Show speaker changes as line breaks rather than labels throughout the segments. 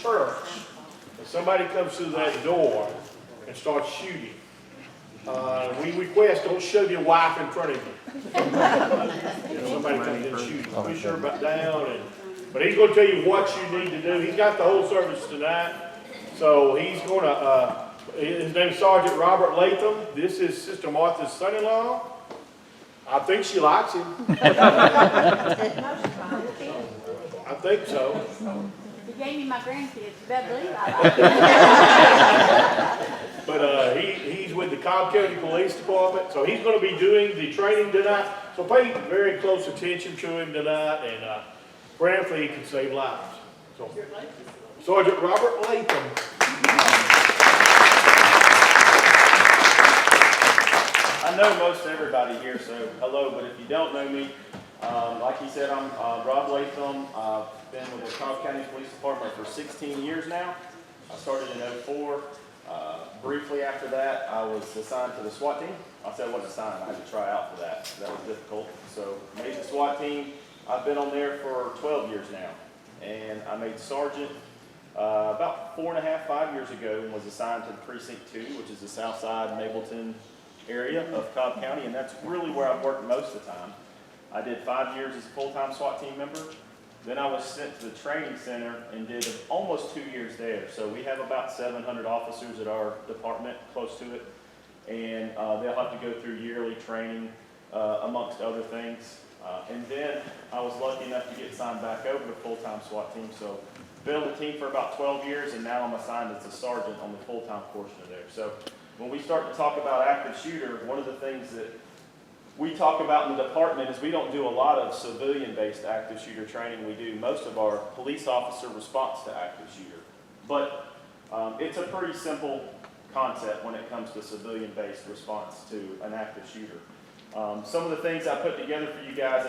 church and somebody comes through that door and starts shooting, we request don't shove your wife in front of you. Somebody comes in shooting, push her back down. But he's going to tell you what you need to do. He's got the whole service tonight. So he's going to, his name is Sergeant Robert Latham. This is Sister Martha's son-in-law. I think she likes him. I think so.
He gave me my grandkids. You better believe I like it.
But he's with the Cobb County Police Department, so he's going to be doing the training tonight. So pay very close attention to him tonight, and prayerfully he can save lives. So, Sergeant Robert Latham.
I know most everybody here, so hello, but if you don't know me, like he said, I'm Rob Latham. I've been with the Cobb County Police Department for 16 years now. I started in '04. Briefly after that, I was assigned to the SWAT team. I said I wasn't assigned, I had to try out for that. That was difficult. So made the SWAT team. I've been on there for 12 years now. And I made sergeant about 4.5, 5 years ago, and was assigned to the Precinct 2, which is the south side Mableton area of Cobb County, and that's really where I've worked most of the time. I did 5 years as a full-time SWAT team member. Then I was sent to the training center and did almost 2 years there. So we have about 700 officers at our department, close to it. And they'll have to go through yearly training, amongst other things. And then I was lucky enough to get signed back over to full-time SWAT team. So been on the team for about 12 years, and now I'm assigned as a sergeant on the full-time portion of there. So when we start to talk about active shooter, one of the things that we talk about in the department is we don't do a lot of civilian-based active shooter training. We do most of our police officer response to active shooter. But it's a pretty simple concept when it comes to civilian-based response to an active shooter. Some of the things I put together for you guys,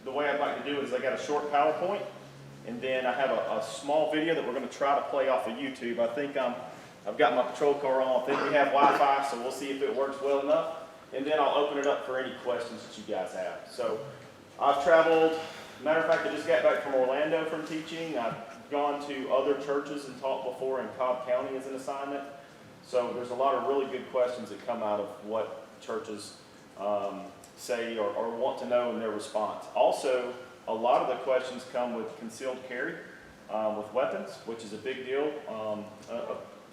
the way I'd like to do it is I got a short PowerPoint, and then I have a small video that we're going to try to play off of YouTube. I think I've got my patrol car on. I think we have Wi-Fi, so we'll see if it works well enough. And then I'll open it up for any questions that you guys have. So I've traveled, matter of fact, I just got back from Orlando from teaching. I've gone to other churches and taught before in Cobb County as an assignment. So there's a lot of really good questions that come out of what churches say or want to know in their response. Also, a lot of the questions come with concealed carry with weapons, which is a big deal.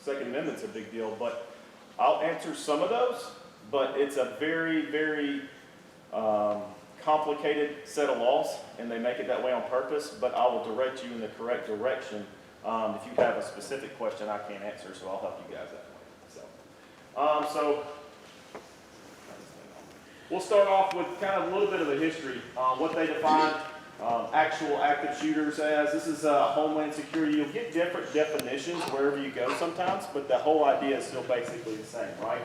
Second Amendment's a big deal, but I'll answer some of those. But it's a very, very complicated set of laws, and they make it that way on purpose, but I will direct you in the correct direction. If you have a specific question I can't answer, so I'll help you guys that way. So we'll start off with kind of a little bit of the history, what they define actual active shooters as. This is Homeland Security. You'll get different definitions wherever you go sometimes, but the whole idea is still basically the same, right?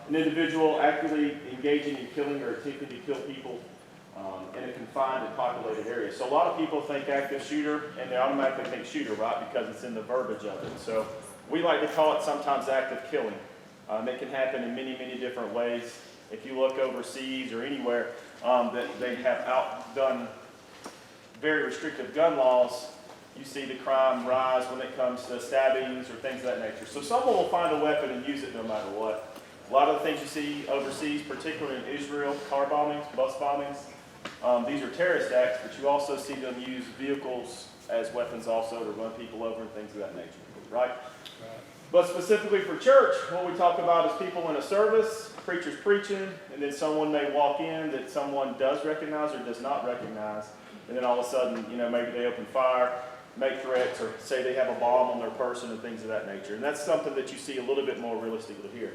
An individual actively engaging in killing or attempting to kill people in a confined and populated area. So a lot of people think active shooter, and they automatically think shooter, right, because it's in the verbiage of it. So we like to call it sometimes active killing. It can happen in many, many different ways. If you look overseas or anywhere that they have outdone very restrictive gun laws, you see the crime rise when it comes to stabbings or things of that nature. So someone will find a weapon and use it no matter what. A lot of the things you see overseas, particularly in Israel, car bombings, bus bombings, these are terrorist acts, but you also see them use vehicles as weapons also to run people over and things of that nature, right? But specifically for church, what we talk about is people in a service, preachers preaching, and then someone may walk in that someone does recognize or does not recognize, and then all of a sudden, maybe they open fire, make threats, or say they have a bomb on their person and things of that nature. And that's something that you see a little bit more realistically here.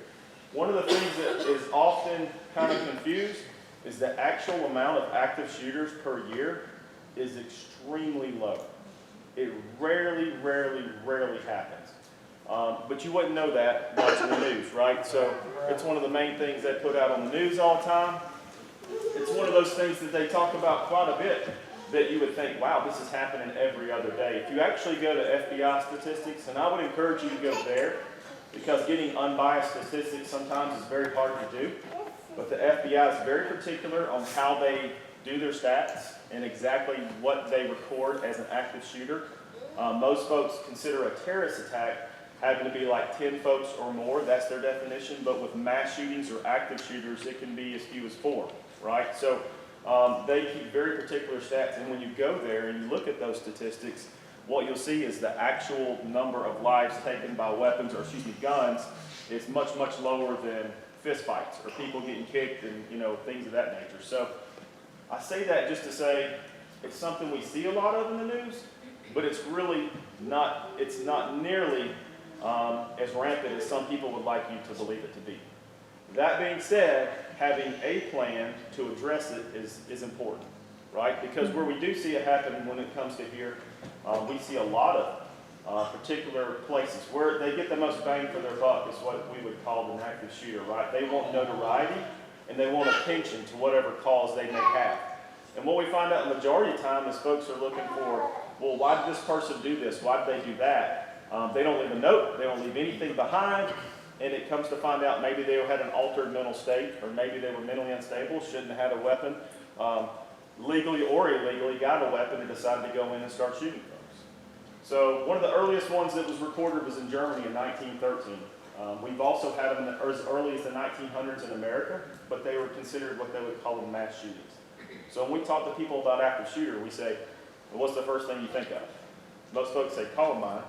One of the things that is often kind of confused is the actual amount of active shooters per year is extremely low. It rarely happens. But you wouldn't know that watching the news, right? So it's one of the main things they put out on the news all the time. It's one of those things that they talk about quite a bit that you would think, wow, this is happening every other day. If you actually go to FBI statistics, and I would encourage you to go there, because getting unbiased statistics sometimes is very hard to do. But the FBI is very particular on how they do their stats and exactly what they record as an active shooter. Most folks consider a terrorist attack having to be like 10 folks or more. That's their definition. But with mass shootings or active shooters, it can be as few as 4, right? So they keep very particular stats. And when you go there and you look at those statistics, what you'll see is the actual number of lives taken by weapons, or excuse me, guns, is much, much lower than fist fights or people getting kicked and, you know, things of that nature. So I say that just to say it's something we see a lot of in the news, but it's really not, it's not nearly as rampant as some people would like you to believe it to be. That being said, having a plan to address it is important, right? Because where we do see it happen when it comes to here, we see a lot of particular places where they get the most bang for their buck is what we would call an active shooter, right? They want notoriety and they want attention to whatever cause they may have. And what we find out the majority of the time is folks are looking for, well, why did this person do this? Why did they do that? They don't leave a note, they don't leave anything behind, and it comes to find out maybe they had an altered mental state, or maybe they were mentally unstable, shouldn't have had a weapon, legally or illegally got a weapon and decided to go in and start shooting folks. So one of the earliest ones that was recorded was in Germany in 1913. We've also had them as early as the 1900s in America, but they were considered what they would call them mass shootings. So when we talk to people about active shooter, we say, well, what's the first thing you think of? Most folks say Columbine,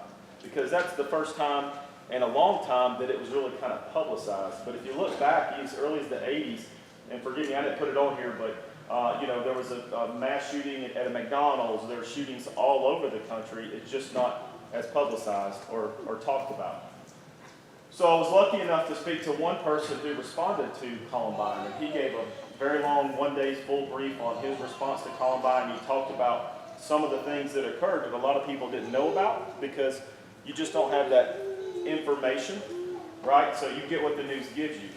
because that's the first time in a long time that it was really kind of publicized. But if you look back as early as the 80s, and forgive me, I didn't put it on here, but you know, there was a mass shooting at a McDonald's. There were shootings all over the country. It's just not as publicized or talked about. So I was lucky enough to speak to one person who responded to Columbine, and he gave a very long, one-day full brief on his response to Columbine. He talked about some of the things that occurred that a lot of people didn't know about because you just don't have that information, right? So you get what the news gives you.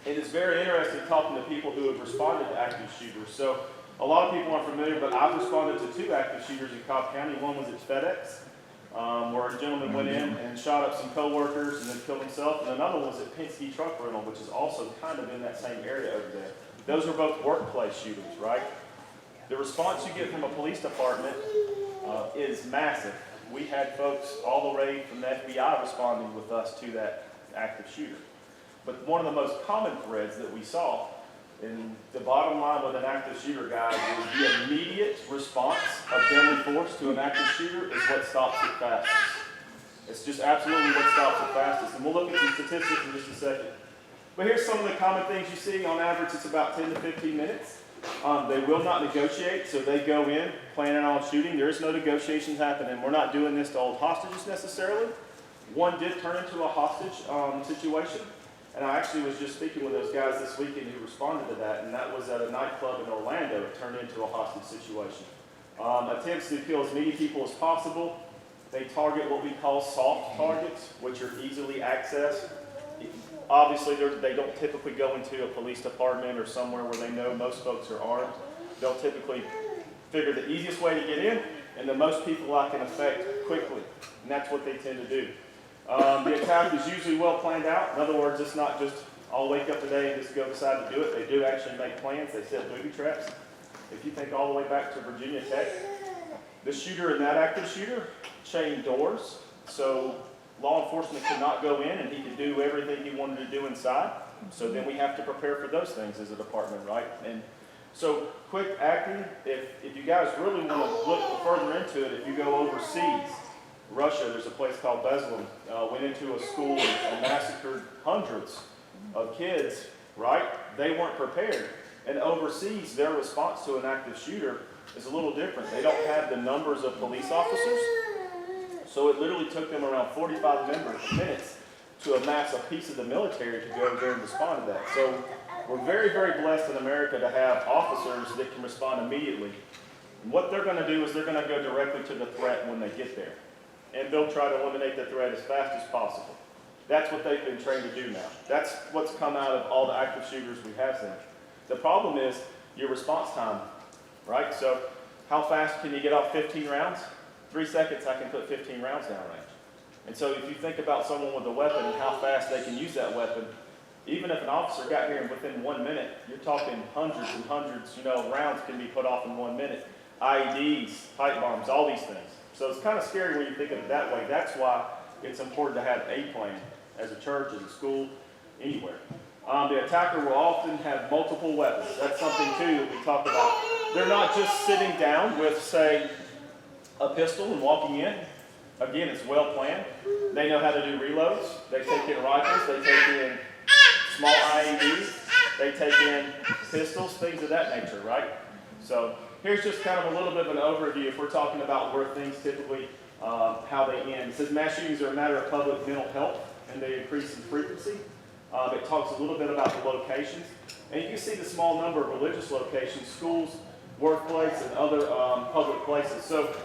And it's very interesting talking to people who have responded to active shooters. So a lot of people aren't familiar, but I've responded to 2 active shooters in Cobb County. One was at FedEx, where a gentleman went in and shot up some coworkers and then killed himself. And another one was at Penske Truck Rental, which is also kind of in that same area over there. Those are both workplace shootings, right? The response you get from a police department is massive. We had folks all the way from the FBI responding with us to that active shooter. But one of the most common threads that we saw in the bottom line with an active shooter, guys, is the immediate response of deadly force to an active shooter is what stops it fastest. It's just absolutely what stops it fastest. And we'll look at some statistics in just a second. But here's some of the common things you see. On average, it's about 10 to 15 minutes. They will not negotiate, so they go in planning on shooting. There is no negotiations happening. We're not doing this to hold hostages necessarily. One did turn into a hostage situation, and I actually was just speaking with those guys this weekend who responded to that, and that was at a nightclub in Orlando. It turned into a hostage situation. Attempts to kill as many people as possible. They target what we call soft targets, which are easily accessed. Obviously, they don't typically go into a police department or somewhere where they know most folks are armed. They'll typically figure the easiest way to get in and the most people I can affect quickly. And that's what they tend to do. The attack is usually well planned out. In other words, it's not just, I'll wake up today and just go decide to do it. They do actually make plans. They set booby traps. If you think all the way back to Virginia Tech, the shooter and that active shooter chained doors. So law enforcement could not go in and he could do everything he wanted to do inside. So then we have to prepare for those things as a department, right? And so quick acting, if you guys really want to look further into it, if you go overseas, Russia, there's a place called Beslan, went into a school and massacred hundreds of kids, right? They weren't prepared. And overseas, their response to an active shooter is a little different. They don't have the numbers of police officers. So it literally took them around 45 minutes to amass a piece of the military to go there and respond to that. So we're very, very blessed in America to have officers that can respond immediately. And what they're going to do is they're going to go directly to the threat when they get there. And they'll try to eliminate the threat as fast as possible. That's what they've been trained to do now. That's what's come out of all the active shooters we have seen. The problem is your response time, right? So how fast can you get off 15 rounds? 3 seconds, I can put 15 rounds down range. And so if you think about someone with a weapon and how fast they can use that weapon, even if an officer got here and within 1 minute, you're talking hundreds and hundreds, rounds can be put off in 1 minute. IEDs, pipe bombs, all these things. So it's kind of scary when you think of it that way. That's why it's important to have a plan as a church, as a school, anywhere. The attacker will often have multiple weapons. That's something too that we talk about. They're not just sitting down with, say, a pistol and walking in. Again, it's well planned. They know how to do reloads. They take in rifles. They take in small IEDs. They take in pistols, things of that nature, right? So here's just kind of a little bit of an overview if we're talking about where things typically, how they end. It says mass shootings are a matter of public mental health, and they increase in frequency. It talks a little bit about the locations. And you can see the small number of religious locations, schools, workplace, and other public places. So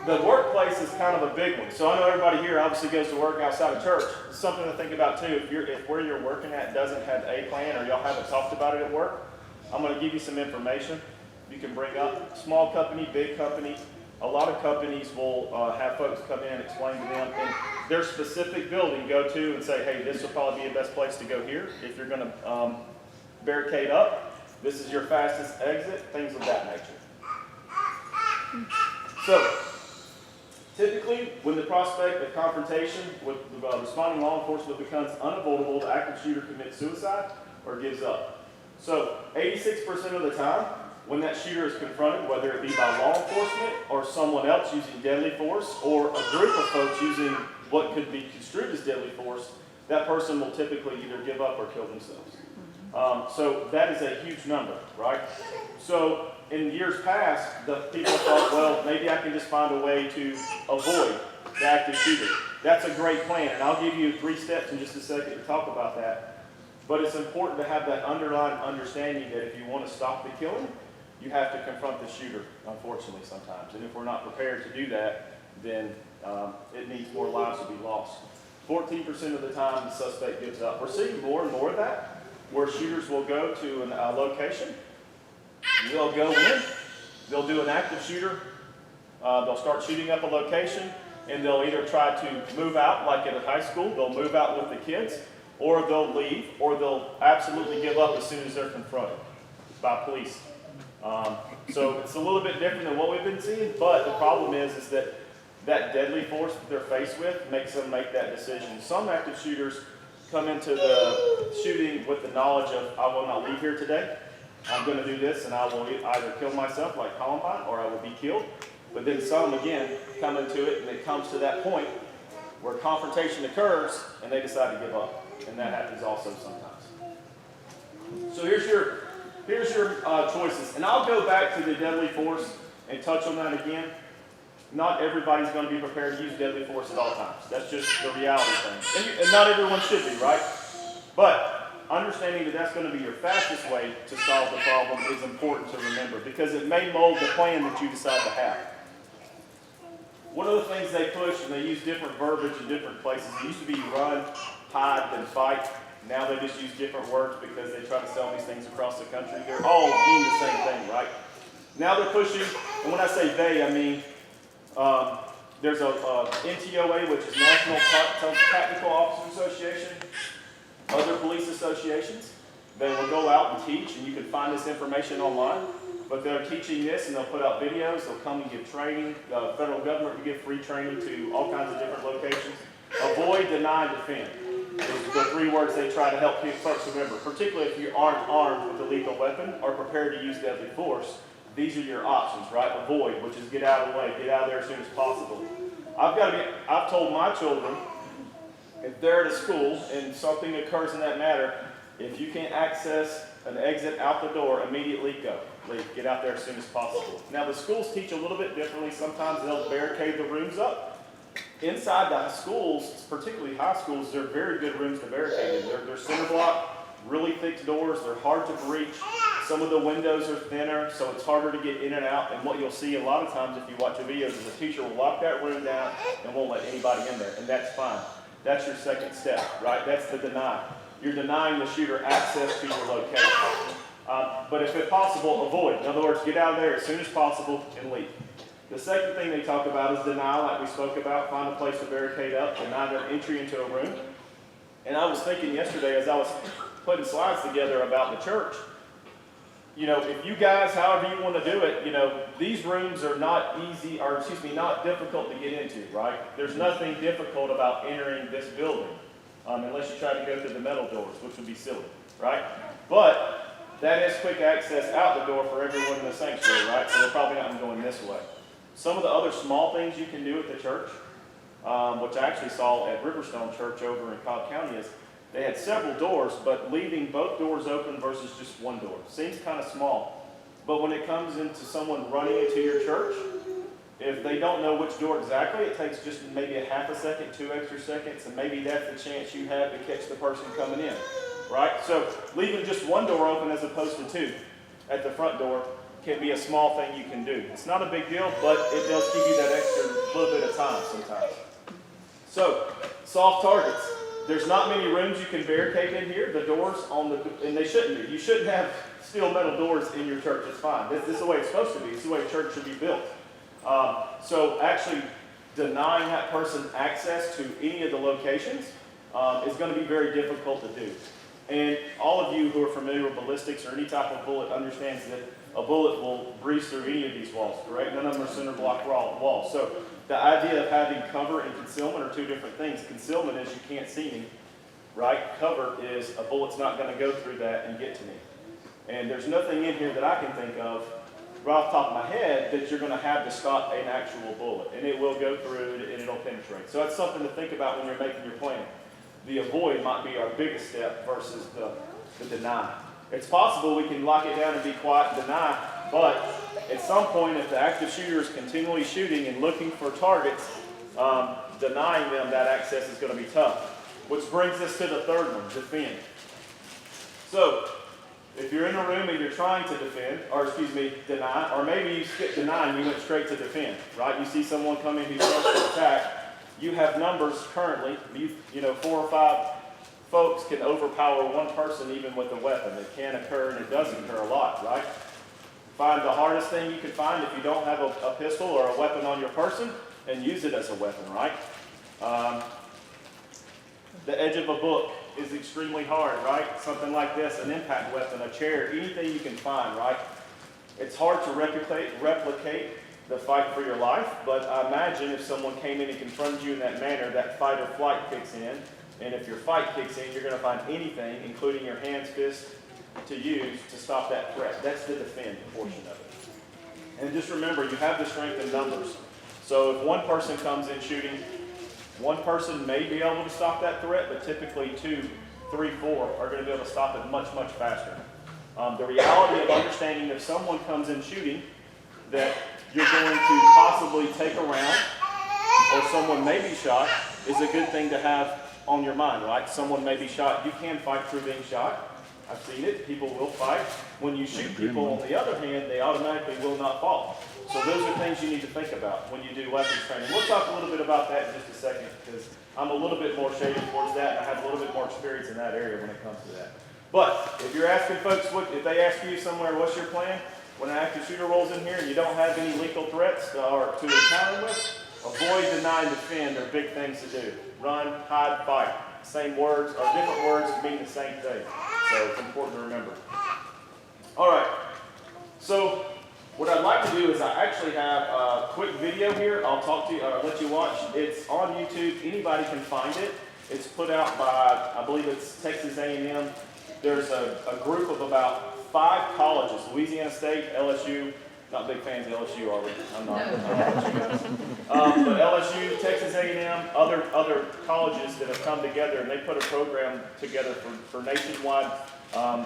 the workplace is kind of a big one. So I know everybody here obviously goes to work outside of church. It's something to think about too. If where you're working at doesn't have a plan or y'all haven't talked about it at work, I'm going to give you some information you can bring up. Small company, big company. A lot of companies will have folks come in and explain to them in their specific building, go to and say, hey, this will probably be the best place to go here. If you're going to barricade up, this is your fastest exit, things of that nature. So, typically, when the prospect of confrontation with responding law enforcement becomes unavoidable, the active shooter commits suicide or gives up. So, 86% of the time, when that shooter is confronted, whether it be by law enforcement or someone else using deadly force or a group of folks using what could be construed as deadly force, that person will typically either give up or kill themselves. So that is a huge number, right? So in years past, the people thought, well, maybe I can just find a way to avoid the active shooter. That's a great plan, and I'll give you 3 steps in just a second to talk about that. But it's important to have that underlying understanding that if you want to stop the killing, you have to confront the shooter, unfortunately, sometimes. And if we're not prepared to do that, then it means more lives will be lost. 14% of the time, the suspect gives up. We're seeing more and more of that, where shooters will go to a location, they'll go in, they'll do an active shooter, they'll start shooting up a location, and they'll either try to move out, like at a high school, they'll move out with the kids, or they'll leave, or they'll absolutely give up as soon as they're confronted by police. So it's a little bit different than what we've been seeing, but the problem is that that deadly force that they're faced with makes them make that decision. Some active shooters come into the shooting with the knowledge of, I will not leave here today. I'm going to do this, and I will either kill myself like Columbine, or I will be killed. But then some, again, come into it, and it comes to that point where confrontation occurs, and they decide to give up. And that happens also sometimes. So here's your choices. And I'll go back to the deadly force and touch on that again. Not everybody's going to be prepared to use deadly force at all times. That's just the reality thing. And not everyone should be, right? But understanding that that's going to be your fastest way to solve the problem is important to remember, because it may mold the plan that you decide to have. One of the things they push, and they use different verbiage in different places. It used to be run, hide, then fight. Now they just use different words because they try to sell these things across the country. They're all mean the same thing, right? Now they're pushing, and when I say they, I mean there's a NTOA, which is National Tactical Officers Association, other police associations. They will go out and teach, and you can find this information online. But they're teaching this, and they'll put out videos. They'll come and give training. The federal government will give free training to all kinds of different locations. Avoid, deny, and defend. Those are the 3 words they try to help folks remember. Particularly if you aren't armed with a lethal weapon or prepared to use deadly force, these are your options, right? Avoid, which is get out of the way, get out of there as soon as possible. I've told my children, if they're at a school and something occurs in that matter, if you can't access an exit out the door, immediately go. Leave. Get out there as soon as possible. Now, the schools teach a little bit differently. Sometimes they'll barricade the rooms up. Inside the schools, particularly high schools, they're very good rooms to barricade in. They're center block, really thick doors. They're hard to breach. Some of the windows are thinner, so it's harder to get in and out. And what you'll see a lot of times if you watch the videos is the teacher will lock that room down and won't let anybody in there, and that's fine. That's your second step, right? That's the deny. You're denying the shooter access to your location. But if it's possible, avoid. In other words, get out of there as soon as possible and leave. The second thing they talk about is denial, like we spoke about. Find a place to barricade up, deny their entry into a room. And I was thinking yesterday as I was putting slides together about the church, you know, if you guys, however you want to do it, you know, these rooms are not easy, or excuse me, not difficult to get into, right? There's nothing difficult about entering this building, unless you try to go through the metal doors, which would be silly, right? But that is quick access out the door for everyone in the sanctuary, right? So they're probably not going this way. Some of the other small things you can do at the church, which I actually saw at Riverstone Church over in Cobb County, is they had several doors, but leaving both doors open versus just one door. Seems kind of small. But when it comes into someone running into your church, if they don't know which door exactly, it takes just maybe a half a second, 2 extra seconds, and maybe that's the chance you have to catch the person coming in, right? So leaving just one door open as opposed to 2 at the front door can be a small thing you can do. It's not a big deal, but it does give you that extra little bit of time sometimes. So, soft targets. There's not many rooms you can barricade in here. The doors on the, and they shouldn't be. You shouldn't have steel metal doors in your church. It's fine. This is the way it's supposed to be. It's the way a church should be built. So actually denying that person access to any of the locations is going to be very difficult to do. And all of you who are familiar with ballistics or any type of bullet understands that a bullet will breeze through any of these walls, correct? None of them are center block walls. So the idea of having cover and concealment are 2 different things. Concealment is you can't see me, right? Cover is a bullet's not going to go through that and get to me. And there's nothing in here that I can think of right off the top of my head that you're going to have to stop an actual bullet. And it will go through and it'll penetrate. So that's something to think about when you're making your plan. The avoid might be our biggest step versus the deny. It's possible we can lock it down and be quiet and deny, but at some point, if the active shooter is continually shooting and looking for targets, denying them that access is going to be tough. Which brings us to the third one, defend. So, if you're in a room and you're trying to defend, or excuse me, deny, or maybe you skipped deny and you went straight to defend, right? You see someone come in who starts to attack, you have numbers currently, you know, 4 or 5 folks can overpower one person even with a weapon. It can occur, and it does occur a lot, right? Find the hardest thing you can find if you don't have a pistol or a weapon on your person, and use it as a weapon, right? The edge of a book is extremely hard, right? Something like this, an impact weapon, a chair, anything you can find, right? It's hard to replicate the fight for your life, but I imagine if someone came in and confronted you in that manner, that fight or flight kicks in. And if your fight kicks in, you're going to find anything, including your hands, fists, to use to stop that threat. That's the defend portion of it. And just remember, you have the strength in numbers. So if one person comes in shooting, one person may be able to stop that threat, but typically 2, 3, 4 are going to be able to stop it much, much faster. The reality of understanding if someone comes in shooting that you're going to possibly take a round or someone may be shot is a good thing to have on your mind, right? Someone may be shot. You can fight through being shot. I've seen it. People will fight. When you shoot people, on the other hand, they automatically will not fall. So those are things you need to think about when you do weapons training. We'll talk a little bit about that in just a second because I'm a little bit more shaded towards that and I have a little bit more experience in that area when it comes to that. But if you're asking folks, if they ask you somewhere, what's your plan? When an active shooter rolls in here and you don't have any lethal threats or to encounter with, avoid, deny, and defend are big things to do. Run, hide, fight. Same words, or different words mean the same thing. So it's important to remember. All right. So what I'd like to do is I actually have a quick video here. I'll talk to you, or let you watch. It's on YouTube. Anybody can find it. It's put out by, I believe it's Texas A&M. There's a group of about 5 colleges, Louisiana State, LSU. Not big fans of LSU, are we? I'm not. But LSU, Texas A&M, other colleges that have come together, and they put a program together for nationwide.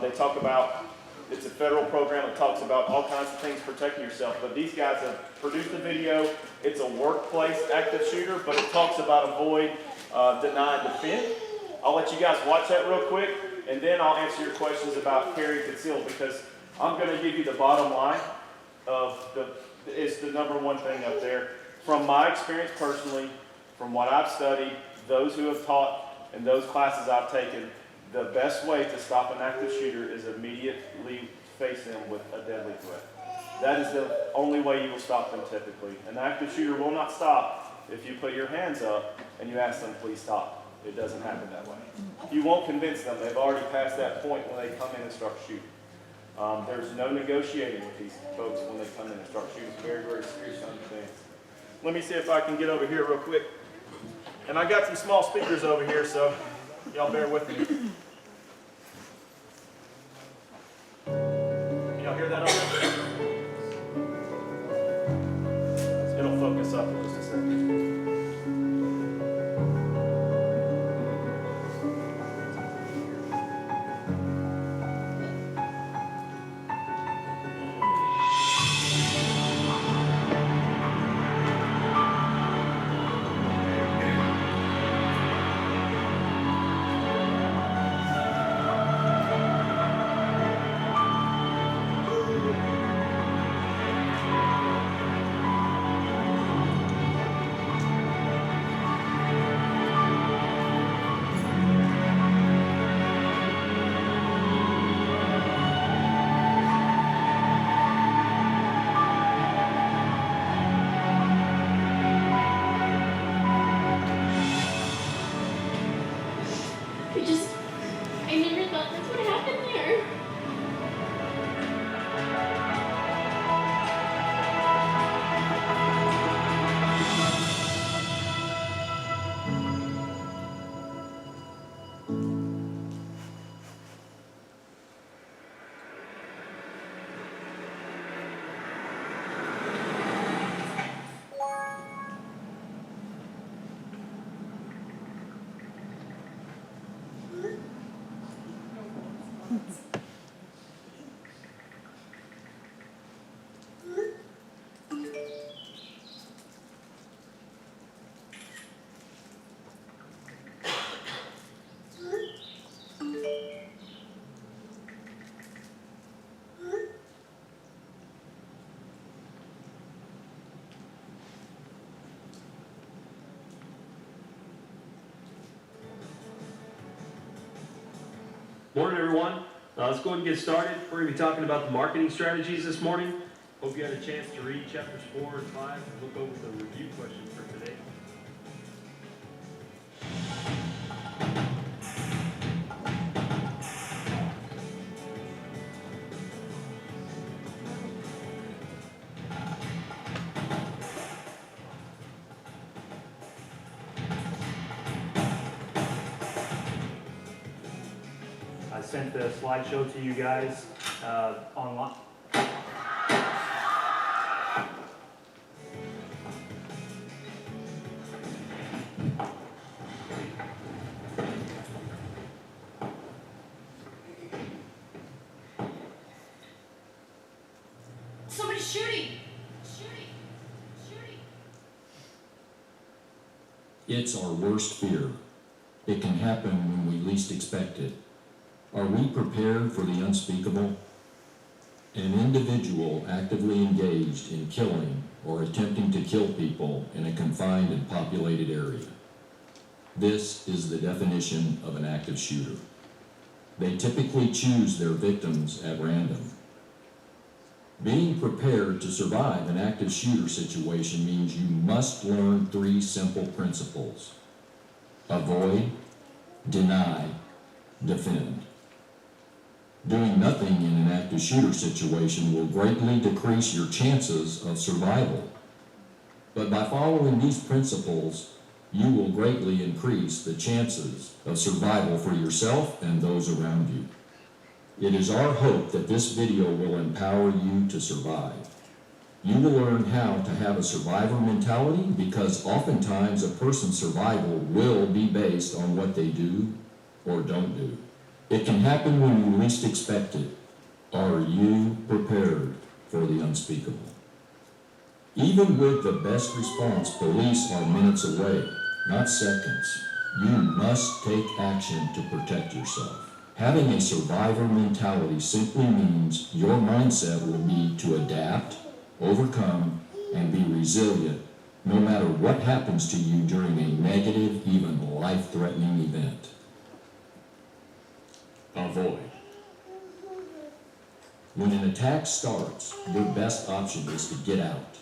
They talk about, it's a federal program that talks about all kinds of things protecting yourself. But these guys have produced a video. It's a workplace active shooter, but it talks about avoid, deny, and defend. I'll let you guys watch that real quick, and then I'll answer your questions about carry and conceal, because I'm going to give you the bottom line of it's the number one thing up there. From my experience personally, from what I've studied, those who have taught, and those classes I've taken, the best way to stop an active shooter is immediately face them with a deadly threat. That is the only way you will stop them typically. An active shooter will not stop if you put your hands up and you ask them, please stop. It doesn't happen that way. You won't convince them. They've already passed that point when they come in and start shooting. There's no negotiating with these folks when they come in and start shooting. It's very, very serious thing. Let me see if I can get over here real quick. And I got some small speakers over here, so y'all bear with me. Y'all hear that over there? It'll focus up in just a second.
I never thought this would happen there.
Morning, everyone. Let's go ahead and get started. We're going to be talking about the marketing strategies this morning. Hope you had a chance to read chapters 4 and 5 and look over the review questions for today. I sent the slideshow to you guys online.
Somebody's shooting!
It's our worst fear. It can happen when we least expect it. Are we prepared for the unspeakable? An individual actively engaged in killing or attempting to kill people in a confined and populated area. This is the definition of an active shooter. They typically choose their victims at random. Being prepared to survive an active shooter situation means you must learn 3 simple principles: avoid, deny, defend. Doing nothing in an active shooter situation will greatly decrease your chances of survival. But by following these principles, you will greatly increase the chances of survival for yourself and those around you. It is our hope that this video will empower you to survive. You will learn how to have a survivor mentality because oftentimes a person's survival will be based on what they do or don't do. It can happen when you least expect it. Are you prepared for the unspeakable? Even with the best response, police are minutes away, not seconds. You must take action to protect yourself. Having a survivor mentality simply means your mindset will be to adapt, overcome, and be resilient no matter what happens to you during a negative, even life-threatening event. Avoid. When an attack starts, your best option is to get out.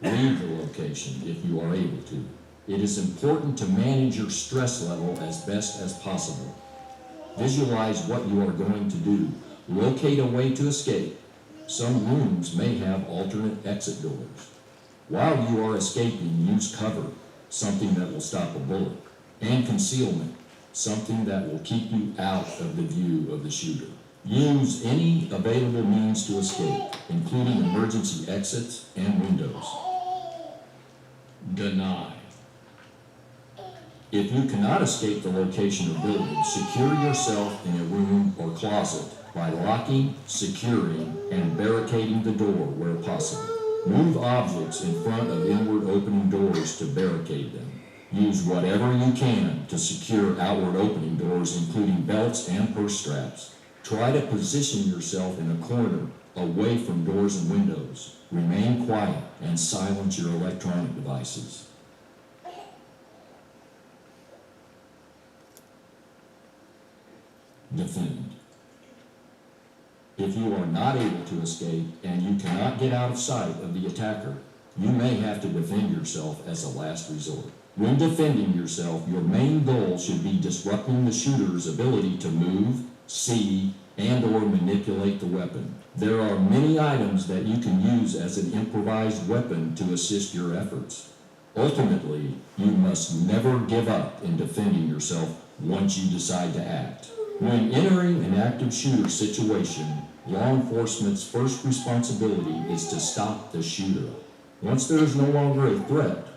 Leave the location if you are able to. It is important to manage your stress level as best as possible. Visualize what you are going to do. Locate a way to escape. Some rooms may have alternate exit doors. While you are escaping, use cover, something that will stop a bullet, and concealment, something that will keep you out of the view of the shooter. Use any available means to escape, including emergency exits and windows. Deny. If you cannot escape the location of building, secure yourself in a room or closet by locking, securing, and barricading the door where possible. Move objects in front of inward opening doors to barricade them. Use whatever you can to secure outward opening doors, including belts and purse straps. Try to position yourself in a corner away from doors and windows. Remain quiet and silence your electronic devices. Defend. If you are not able to escape and you cannot get out of sight of the attacker, you may have to defend yourself as a last resort. When defending yourself, your main goal should be disrupting the shooter's ability to move, see, and/or manipulate the weapon. There are many items that you can use as an improvised weapon to assist your efforts. Ultimately, you must never give up in defending yourself once you decide to act. When entering an active shooter situation, law enforcement's first responsibility is to stop the shooter. Once there is no longer a threat,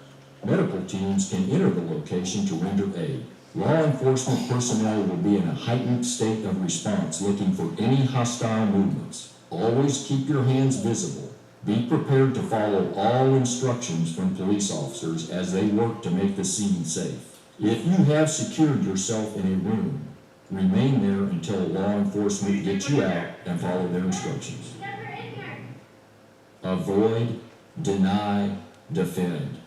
medical teams can enter the location to render aid. Law enforcement personnel will be in a heightened state of response, looking for any hostile movements. Always keep your hands visible. Be prepared to follow all instructions from police officers as they work to make the scene safe. If you have secured yourself in a room, remain there until law enforcement gets you out and follow their instructions. Avoid, deny, defend.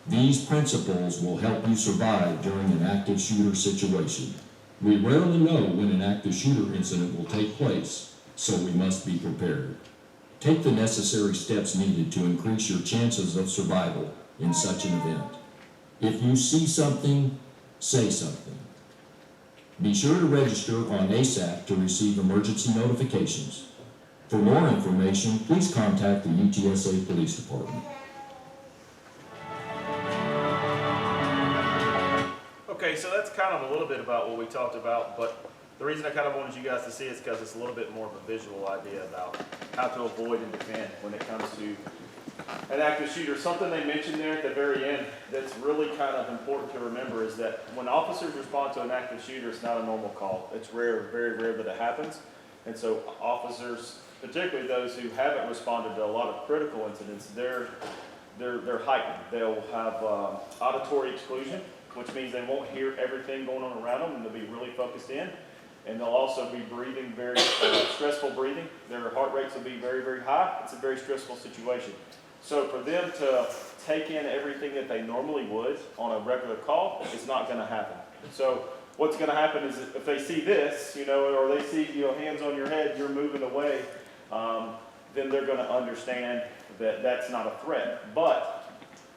These principles will help you survive during an active shooter situation. We rarely know when an active shooter incident will take place, so we must be prepared. Take the necessary steps needed to increase your chances of survival in such an event. If you see something, say something. Be sure to register on ASAP to receive emergency notifications. For more information, please contact the UTSA Police Department.
Okay, so that's kind of a little bit about what we talked about, but the reason I kind of wanted you guys to see is because it's a little bit more of a visual idea about how to avoid and defend when it comes to an active shooter. Something they mentioned there at the very end that's really kind of important to remember is that when officers respond to an active shooter, it's not a normal call. It's rare, very rare that it happens. And so officers, particularly those who haven't responded to a lot of critical incidents, they're heightened. They'll have auditory exclusion, which means they won't hear everything going on around them, and they'll be really focused in. And they'll also be breathing very stressful breathing. Their heart rates will be very, very high. It's a very stressful situation. So for them to take in everything that they normally would on a regular call, it's not going to happen. So what's going to happen is if they see this, or they see, hands on your head, you're moving away, then they're going to understand that that's not a threat. But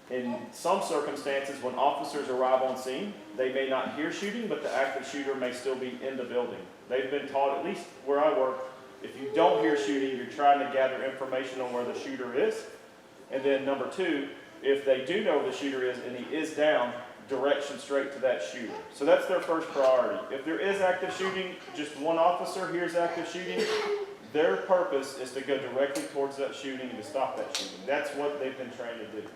in some circumstances, when officers arrive on scene, they may not hear shooting, but the active shooter may still be in the building. They've been taught, at least where I work, if you don't hear shooting, you're trying to gather information on where the shooter is. And then number two, if they do know where the shooter is and he is down, direction straight to that shooter. So that's their first priority. If there is active shooting, just one officer hears active shooting, their purpose is to go directly towards that shooting and to stop that shooting. That's what they've been trained to do.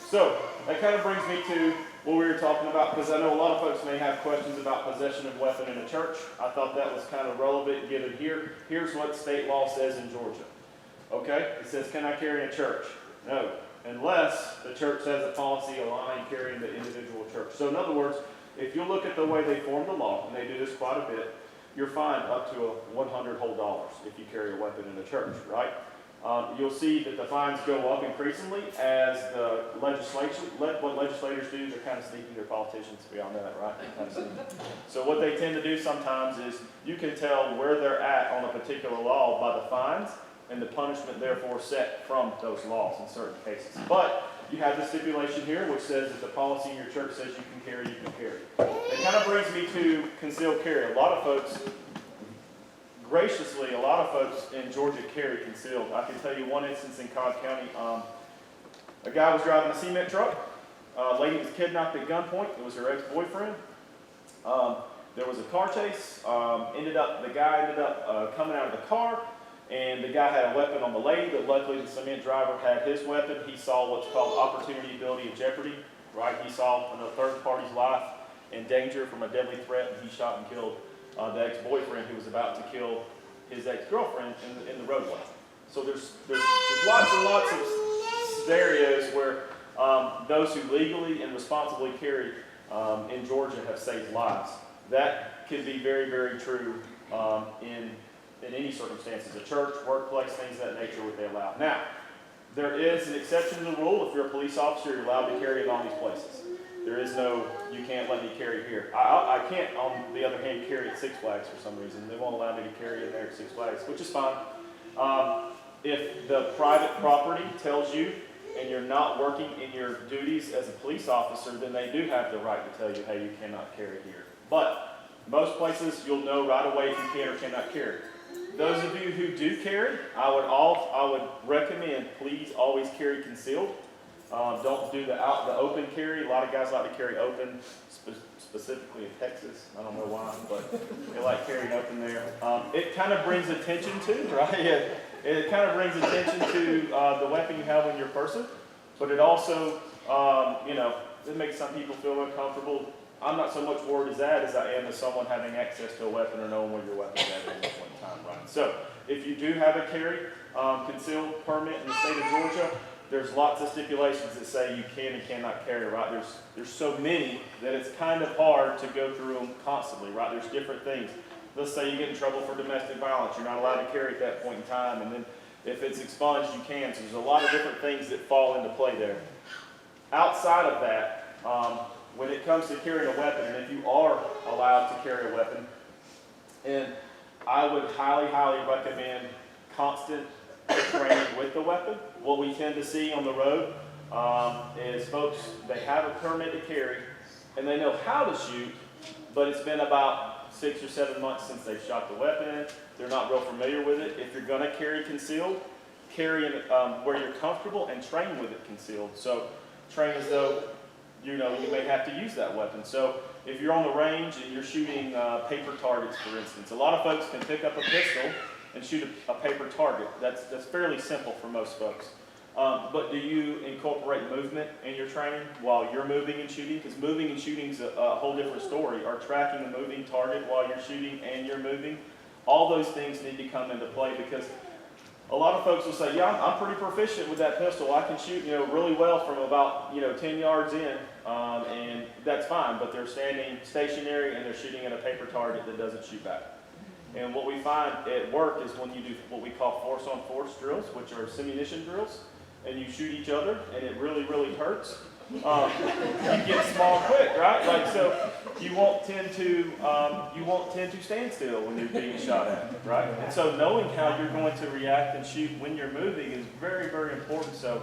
So that kind of brings me to what we were talking about, because I know a lot of folks may have questions about possession of a weapon in a church. I thought that was kind of relevant given here. Here's what state law says in Georgia. Okay, it says, can I carry in a church? No, unless the church has a policy allowing carrying the individual church. So in other words, if you look at the way they form the law, and they do this quite a bit, you're fined up to $100 whole if you carry a weapon in a church, right? You'll see that the fines go up increasingly as the legislation, what legislators do, they're kind of sneaky, they're politicians beyond that, right? Kind of sneaky. So what they tend to do sometimes is you can tell where they're at on a particular law by the fines, and the punishment therefore set from those laws in certain cases. But you have the stipulation here which says that the policy in your church says you can carry, you can carry. It kind of brings me to concealed carry. A lot of folks graciously, a lot of folks in Georgia carry concealed. I can tell you one instance in Cobb County. A guy was driving a cement truck. A lady was kidnapped at gunpoint. It was her ex-boyfriend. There was a car chase. The guy ended up coming out of the car, and the guy had a weapon on the lady, but luckily the cement driver had his weapon. He saw what's called opportunity, ability, and jeopardy, right? He saw a third party's life in danger from a deadly threat, and he shot and killed the ex-boyfriend who was about to kill his ex-girlfriend in the roadway. So there's lots and lots of scenarios where those who legally and responsibly carry in Georgia have saved lives. That can be very, very true in any circumstances, a church, workplace, things of that nature would they allow. Now, there is an exception to the rule. If you're a police officer, you're allowed to carry in all these places. There is no, you can't let me carry here. I can't, on the other hand, carry at Six Flags for some reason. They won't allow me to carry in there at Six Flags, which is fine. If the private property tells you and you're not working in your duties as a police officer, then they do have the right to tell you, hey, you cannot carry here. But most places, you'll know right away if you can or cannot carry. Those of you who do carry, I would recommend, please always carry concealed. Don't do the open carry. A lot of guys like to carry open, specifically in Texas. I don't know why, but they like carrying open there. It kind of brings attention to, right? It kind of brings attention to the weapon you have on your person, but it also, it makes some people feel uncomfortable. I'm not so much worried as that as I am as someone having access to a weapon or knowing where your weapon is at any point in time, right? So if you do have a carry concealed permit in the state of Georgia, there's lots of stipulations that say you can and cannot carry, right? There's so many that it's kind of hard to go through them constantly, right? There's different things. Let's say you get in trouble for domestic violence. You're not allowed to carry at that point in time. And then if it's expunged, you can. So there's a lot of different things that fall into play there. Outside of that, when it comes to carrying a weapon, and if you are allowed to carry a weapon, and I would highly, highly recommend constant training with the weapon. What we tend to see on the road is folks, they have a permit to carry, and they know how to shoot, but it's been about 6 or 7 months since they've shot the weapon. They're not real familiar with it. If you're going to carry concealed, carry it where you're comfortable and train with it concealed. So train as though you may have to use that weapon. So if you're on the range and you're shooting paper targets, for instance, a lot of folks can pick up a pistol and shoot a paper target. That's fairly simple for most folks. But do you incorporate movement in your training while you're moving and shooting? Because moving and shooting is a whole different story. Or tracking a moving target while you're shooting and you're moving. All those things need to come into play because a lot of folks will say, yeah, I'm pretty proficient with that pistol. I can shoot, really well from about, 10 yards in, and that's fine. But they're standing stationary and they're shooting at a paper target that doesn't shoot back. And what we find at work is when you do what we call force-on-force drills, which are simunition drills, and you shoot each other, and it really, really hurts. You get small quick, right? Like so, you won't tend to stand still when you're being shot at, right? And so, knowing how you're going to react and shoot when you're moving is very, very important. So.